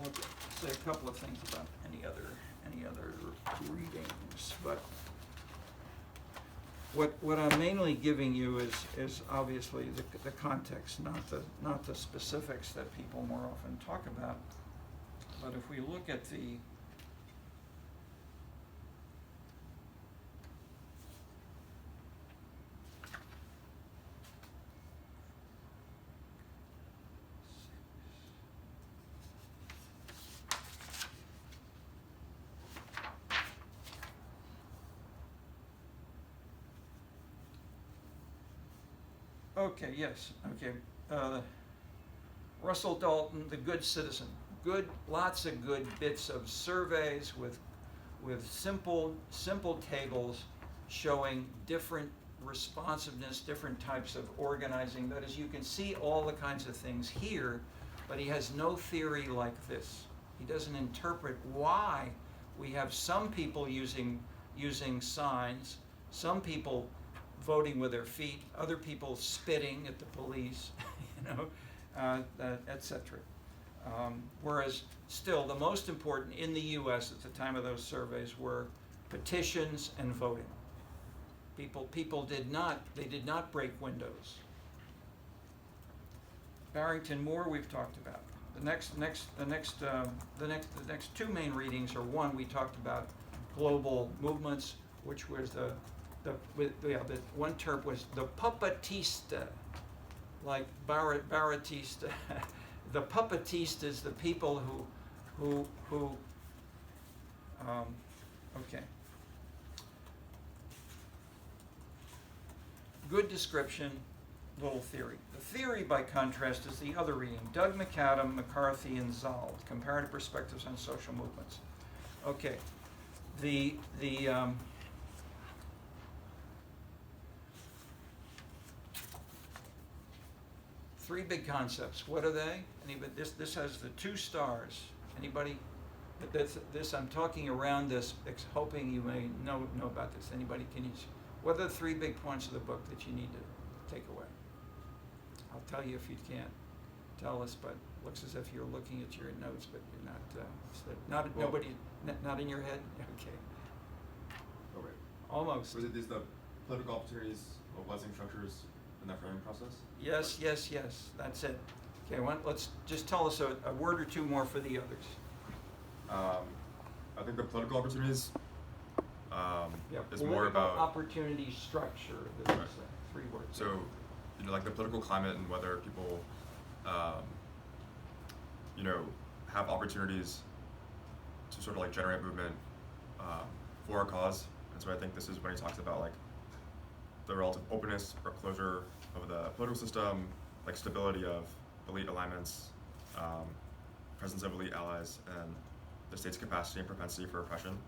I'll say a couple of things about any other readings, but what I'm mainly giving you is obviously the context, not the specifics that people more often talk about. But if we look at the Okay, yes, okay. Russell Dalton, The Good Citizen. Lots of good bits of surveys with simple tables showing different responsiveness, different types of organizing. That is, you can see all the kinds of things here, but he has no theory like this. He doesn't interpret why we have some people using signs, some people voting with their feet, other people spitting at the police, etc. Whereas still the most important in the U.S. at the time of those surveys were petitions and voting. People did not break windows. Barrington Moore we've talked about. The next two main readings are one we talked about global movements, which was the one term was the puppetista, like Baratista. The puppetistas, the people who okay. Good description, little theory. The theory, by contrast, is the other reading. Doug McAdam, McCarthy, and Zold, Comparative Perspectives on Social Movements. Okay, Three big concepts. What are they? Anybody? This has the 2 stars. Anybody? This I'm talking around this, hoping you may know about this. Anybody? Can you? What are the 3 big points of the book that you need to take away? I'll tell you if you can't tell us, but it looks as if you're looking at your notes, but you're not. Well, Nobody. Not in your head. Okay. Oh, wait. Almost. Was it the political opportunities or blessing structures in that framing process? Yes. That's it. Okay. Let's just tell us a word or 2 more for the others. I think the political opportunities is more about opportunity structure. This Right. is 3 words. So, like the political climate and whether people, have opportunities to sort of like generate movement for a cause. And so I think this is when he talks about like the relative openness or closure of the political system, like stability of elite alignments, presence of elite allies, and the state's capacity and propensity for oppression.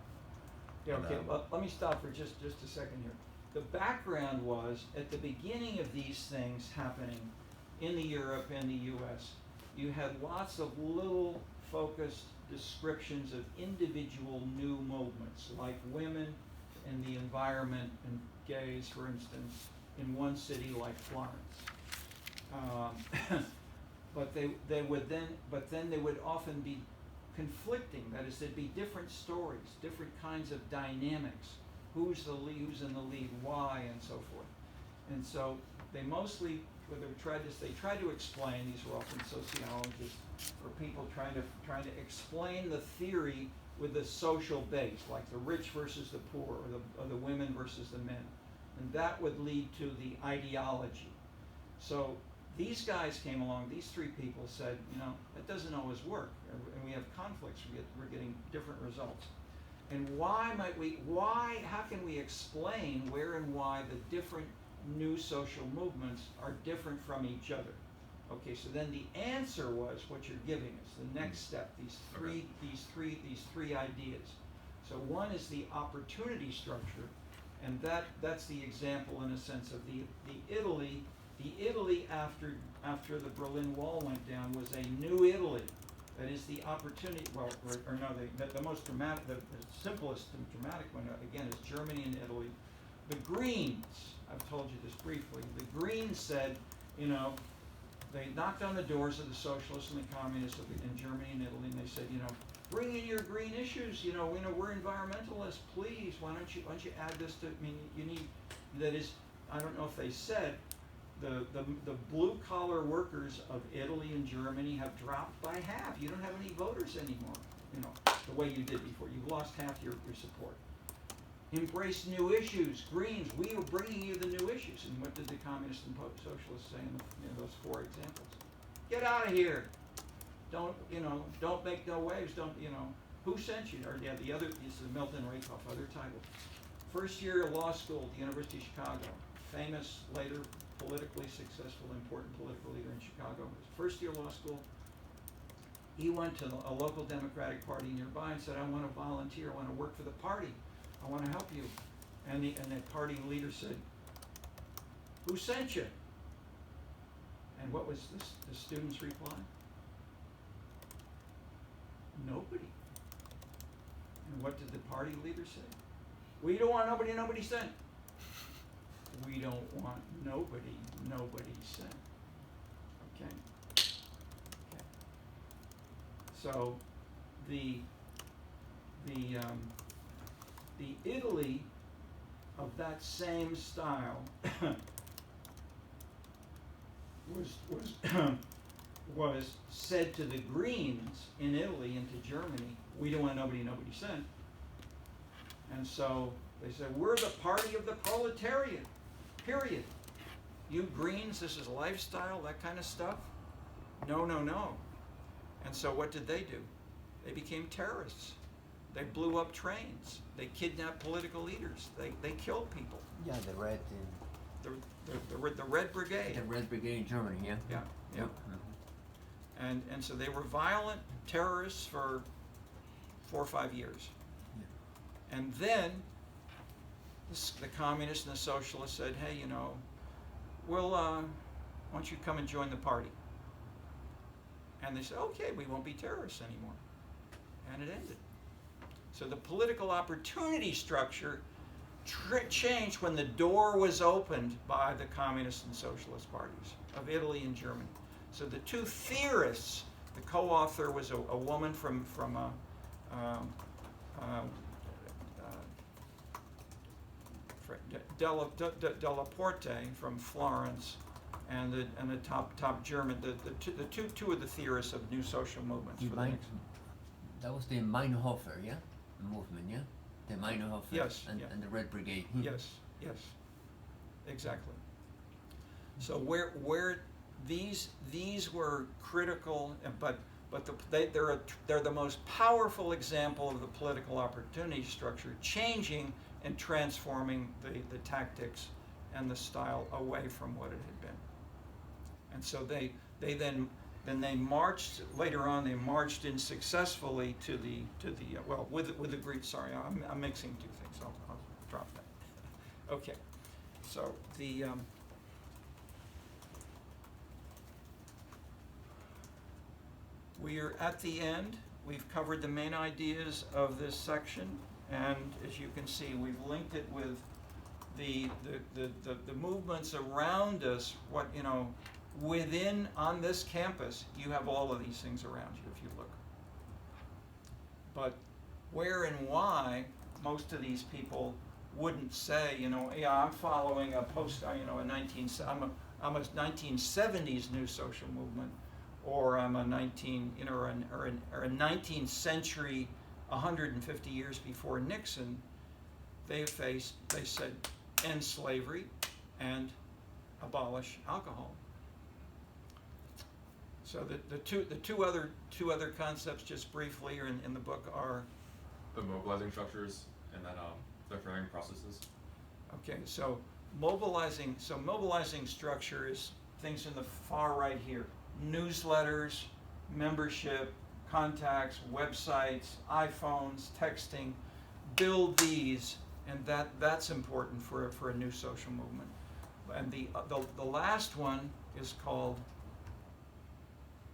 Yeah, And okay, then- let me stop for just a second here. The background was, at the beginning of these things happening in the Europe and the US, you had lots of little focused descriptions of individual new movements, like women and the environment and gays, for instance, in one city like Florence. But they would often be conflicting. That is, there'd be different stories, different kinds of dynamics. Who's the lead? Who's in the lead? Why? And so forth. And so they mostly, they tried to explain. These were often sociologists or people trying to explain the theory with the social base, like the rich versus the poor, or the women versus the men, and that would lead to the ideology. So these guys came along. These 3 people said, that doesn't always work, and we have conflicts. We're getting different results. And how can we explain where and why the different new social movements are different from each other? Okay, so then the answer was what you're giving us, the next step, these three ideas. So one is the opportunity structure, and that's the example in a sense of the Italy. The Italy after the Berlin Wall went down was a new Italy. That is the opportunity, the most dramatic, the simplest and dramatic one, again, is Germany and Italy. The Greens, I've told you this briefly, the Greens said, they knocked on the doors of the socialists and the communists in Germany and Italy, and they said, bring in your green issues, we're environmentalists, please, why don't you add this to, you need, that is, I don't know if they said, the blue-collar workers of Italy and Germany have dropped by half. You don't have any voters anymore, the way you did before. You've lost half your support. Embrace new issues. Greens, we are bringing you the new issues. And what did the communists and socialists say in those 4 examples? Get out of here. Don't make no waves. Who sent you? Or the other, this is Milton Rakoff, other title. First year of law school at the University of Chicago. Famous, later politically successful, important political leader in Chicago. First year law school, he went to a local Democratic Party nearby and said, I want to volunteer, I want to work for the party, I want to help you. And the party leader said, who sent you? And what was the student's reply? Nobody. And what did the party leader say? We don't want nobody sent. We don't want nobody sent. Okay? So the Italy of that same style was said to the Greens in Italy and to Germany, we don't want nobody sent. And so they said, we're the party of the proletariat, period. You Greens, this is lifestyle, that kind of stuff? No. And so what did they do? They became terrorists. They blew up trains. They kidnapped political leaders. They killed people. Yeah, the Red The Red Brigade. the Red Brigade in Germany, yeah. Yeah. Mhm. And so they were violent terrorists for 4 or 5 years. Yeah. And then the communists and the socialists said, hey, Why don't you come and join the party? And they said, okay, we won't be terrorists anymore. And it ended. So the political opportunity structure changed when the door was opened by the communist and socialist parties of Italy and Germany. So the two theorists, the co-author was a woman from Della Porte from Florence, and the top German, the two of the theorists of new social movements. That was the Meinhofer, yeah, movement, yeah, the Meinhofer, yes, and the Red Brigade. Yes, exactly. So where these were critical, but they're the most powerful example of the political opportunity structure changing and transforming the tactics and the style away from what it had been. And so they marched later on. They marched in successfully to the with the Greek. Sorry, I'm mixing two things. I'll drop that. Okay, so we are at the end. We've covered the main ideas of this section, and as you can see, we've linked it with the movements around us. What within on this campus, you have all of these things around you if you look. But where and why most of these people wouldn't say, yeah, I'm following a I'm a 1970s new social movement, or I'm a 19th century, 150 years before Nixon. They said end slavery and abolish alcohol. So the two other concepts, just briefly, are in the book are the mobilizing structures and then the framing processes. Okay, so mobilizing structure is things in the far right here: newsletters, membership, contacts, websites, iPhones, texting. Build these, and that's important for a new social movement. And the last one is called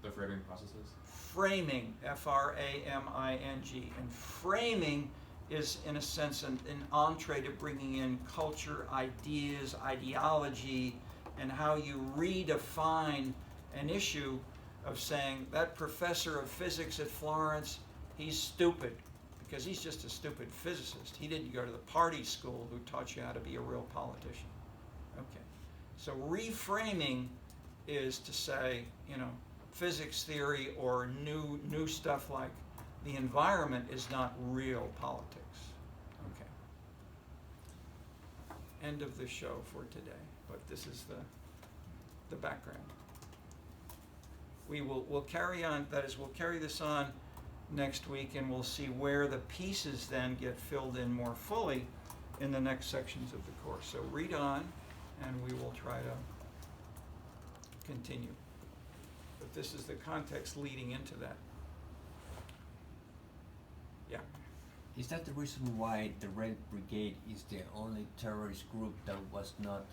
the framing processes. Framing, F-R-A-M-I-N-G, and framing is, in a sense, an entree to bringing in culture, ideas, ideology, and how you redefine an issue of saying that professor of physics at Florence, he's stupid, because he's just a stupid physicist. He didn't go to the party school who taught you how to be a real politician. Okay, so reframing is to say, physics theory or new stuff like the environment is not real politics. Okay. End of the show for today, but this is the background. We'll carry on, that is, we'll carry this on next week, and we'll see where the pieces then get filled in more fully in the next sections of the course. So read on, and we will try to continue. But this is the context leading into that. Yeah. Is that the reason why the Red Brigade is the only terrorist group that was not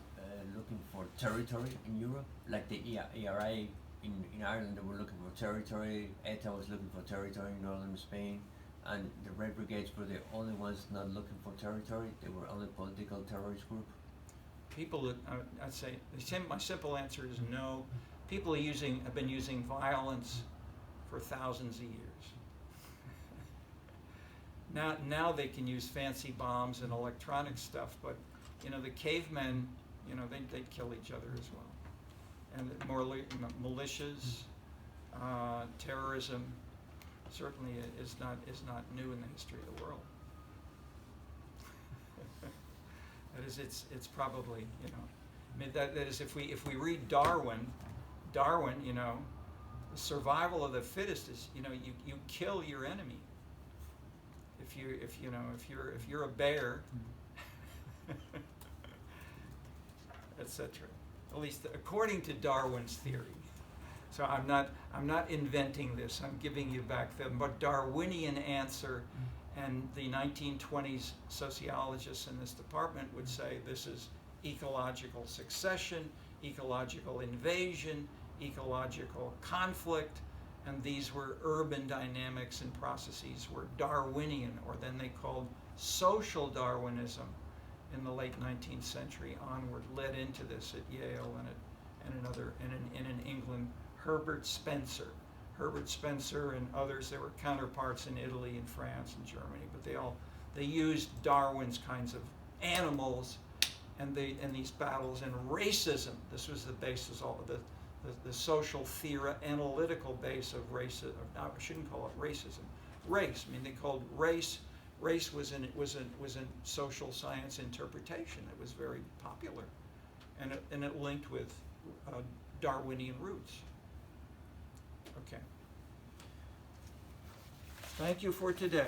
looking for territory in Europe? Like the ERA in Ireland, they were looking for territory, ETA was looking for territory in northern Spain, and the Red Brigades were the only ones not looking for territory. They were only political terrorist group. People that I'd say my simple answer is no. People have been using violence for thousands of years. Now they can use fancy bombs and electronic stuff, but the cavemen, they'd kill each other as well. And militias, terrorism, certainly is not new in the history of the world. That is, it's probably that is, if we read Darwin, the survival of the fittest is you kill your enemy. If you're a bear, etc. At least according to Darwin's theory. So I'm not inventing this. I'm giving you back the Darwinian answer, and the 1920s sociologists in this department would say this is ecological succession. ecological invasion, ecological conflict, and these were urban dynamics and processes were Darwinian, or then they called social Darwinism in the late 19th century onward, led into this at Yale and in England. Herbert Spencer and others, there were counterparts in Italy and France and Germany, but they used Darwin's kinds of animals and these battles and racism. This was the basis of the social analytical base of racism. I shouldn't call it racism. Race. I mean, they called race. Race was in social science interpretation. It was very popular, and it linked with Darwinian roots. Okay. Thank you for today.